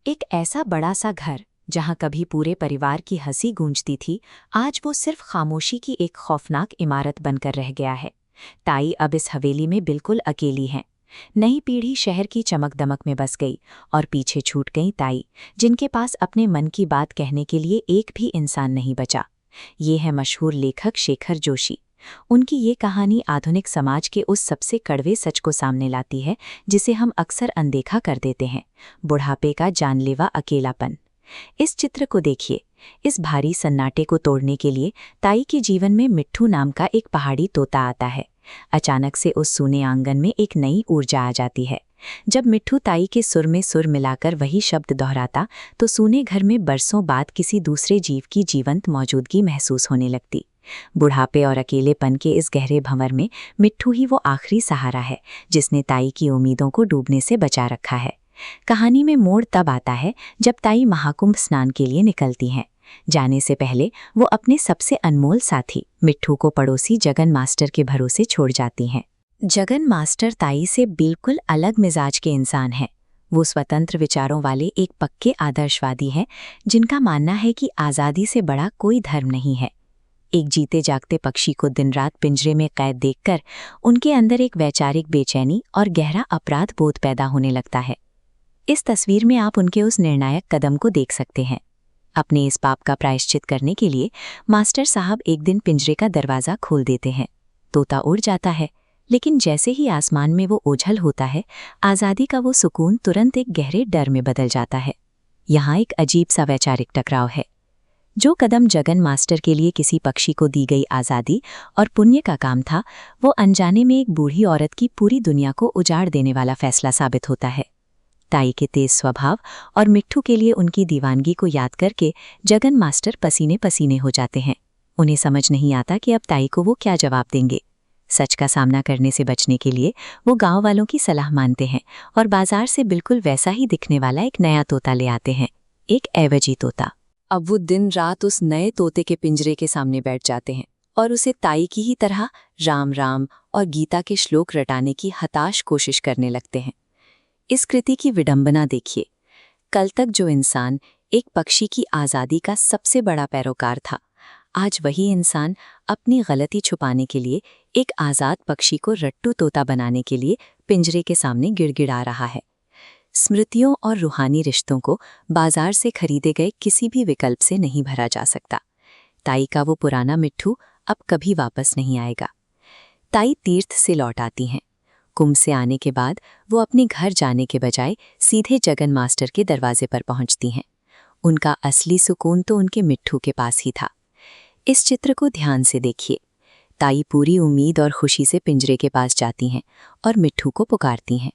एक ऐसा बड़ा सा घर जहां कभी पूरे परिवार की हंसी गूंजती थी, आज वो सिर्फ खामोशी की एक खौफनाक इमारत बनकर रह गया है। ताई अब इस हवेली में बिल्कुल अकेली हैं। नई पीढ़ी शहर की चमक दमक में बस गई और पीछे छूट गई ताई, जिनके पास अपने मन की बात कहने के लिए एक भी इंसान नहीं बचा। ये है मशहूर लेखक शेखर जोशी। उनकी ये कहानी आधुनिक समाज के उस सबसे कड़वे सच को सामने लाती है जिसे हम अक्सर अनदेखा कर देते हैं, बुढ़ापे का जानलेवा अकेलापन। इस चित्र को देखिए। इस भारी सन्नाटे को तोड़ने के लिए ताई के जीवन में मिट्ठू नाम का एक पहाड़ी तोता आता है। अचानक से उस सूने आंगन में एक नई ऊर्जा आ जाती है। जब मिट्ठू ताई के सुर में सुर मिलाकर वही शब्द दोहराता, तो सूने घर में बरसों बाद किसी दूसरे जीव की जीवंत मौजूदगी महसूस होने लगती। बुढ़ापे और अकेलेपन के इस गहरे भंवर में मिट्ठू ही वो आखिरी सहारा है जिसने ताई की उम्मीदों को डूबने से बचा रखा है। कहानी में मोड़ तब आता है जब ताई महाकुंभ स्नान के लिए निकलती हैं। जाने से पहले वो अपने सबसे अनमोल साथी मिट्ठू को पड़ोसी जगन मास्टर के भरोसे छोड़ जाती हैं। जगन मास्टर ताई से बिल्कुल अलग मिजाज के इंसान हैं। वो स्वतंत्र विचारों वाले एक पक्के आदर्शवादी हैं, जिनका मानना है कि आज़ादी से बड़ा कोई धर्म नहीं है। एक जीते जागते पक्षी को दिन रात पिंजरे में कैद देखकर उनके अंदर एक वैचारिक बेचैनी और गहरा अपराध बोध पैदा होने लगता है। इस तस्वीर में आप उनके उस निर्णायक कदम को देख सकते हैं। अपने इस पाप का प्रायश्चित करने के लिए मास्टर साहब एक दिन पिंजरे का दरवाज़ा खोल देते हैं। तोता उड़ जाता है, लेकिन जैसे ही आसमान में वो ओझल होता है, आज़ादी का वो सुकून तुरंत एक गहरे डर में बदल जाता है। यहाँ एक अजीब सा वैचारिक टकराव है। जो कदम जगन मास्टर के लिए किसी पक्षी को दी गई आज़ादी और पुण्य का काम था, वो अनजाने में एक बूढ़ी औरत की पूरी दुनिया को उजाड़ देने वाला फैसला साबित होता है। ताई के तेज स्वभाव और मिट्ठू के लिए उनकी दीवानगी को याद करके जगन मास्टर पसीने पसीने हो जाते हैं। उन्हें समझ नहीं आता कि अब ताई को वो क्या जवाब देंगे। सच का सामना करने से बचने के लिए वो गांव वालों की सलाह मानते हैं और बाजार से बिल्कुल वैसा ही दिखने वाला एक नया तोता ले आते हैं, एक एवजी तोता। अब वो दिन रात उस नए तोते के पिंजरे के सामने बैठ जाते हैं और उसे ताई की ही तरह राम राम और गीता के श्लोक रटाने की हताश कोशिश करने लगते हैं। इस कृति की विडंबना देखिए। कल तक जो इंसान एक पक्षी की आज़ादी का सबसे बड़ा पैरोकार था, आज वही इंसान अपनी गलती छुपाने के लिए एक आज़ाद पक्षी को रट्टू तोता बनाने के लिए पिंजरे के सामने गिड़गिड़ा रहा है। स्मृतियों और रूहानी रिश्तों को बाजार से खरीदे गए किसी भी विकल्प से नहीं भरा जा सकता। ताई का वो पुराना मिट्ठू अब कभी वापस नहीं आएगा। ताई तीर्थ से लौट आती हैं। कुंभ से आने के बाद वो अपने घर जाने के बजाय सीधे जगन मास्टर के दरवाजे पर पहुंचती हैं। उनका असली सुकून तो उनके मिट्ठू के पास ही था। इस चित्र को ध्यान से देखिए। ताई पूरी उम्मीद और खुशी से पिंजरे के पास जाती हैं और मिट्ठू को पुकारती हैं।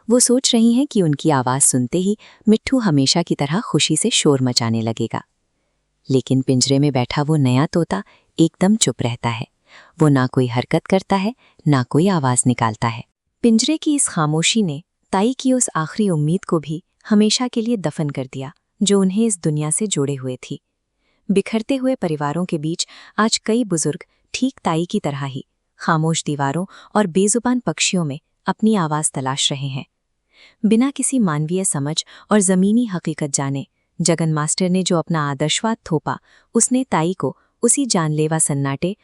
वो सोच रही हैं कि उनकी आवाज़ सुनते ही मिट्ठू हमेशा की तरह खुशी से शोर मचाने लगेगा। लेकिन पिंजरे में बैठा वो नया तोता एकदम चुप रहता है। वो ना कोई हरकत करता है, ना कोई आवाज़ निकालता है। पिंजरे की इस खामोशी ने ताई की उस आखिरी उम्मीद को भी हमेशा के लिए दफन कर दिया, जो उन्हें इस दुनिया से जोड़े हुए थी। बिखरते हुए परिवारों के बीच आज कई बुजुर्ग ठीक ताई की तरह ही खामोश दीवारों और बेजुबान पक्षियों में अपनी आवाज़ तलाश रहे हैं। बिना किसी मानवीय समझ और ज़मीनी हकीकत जाने जगन मास्टर ने जो अपना आदर्शवाद थोपा, उसने ताई को उसी जानलेवा सन्नाटे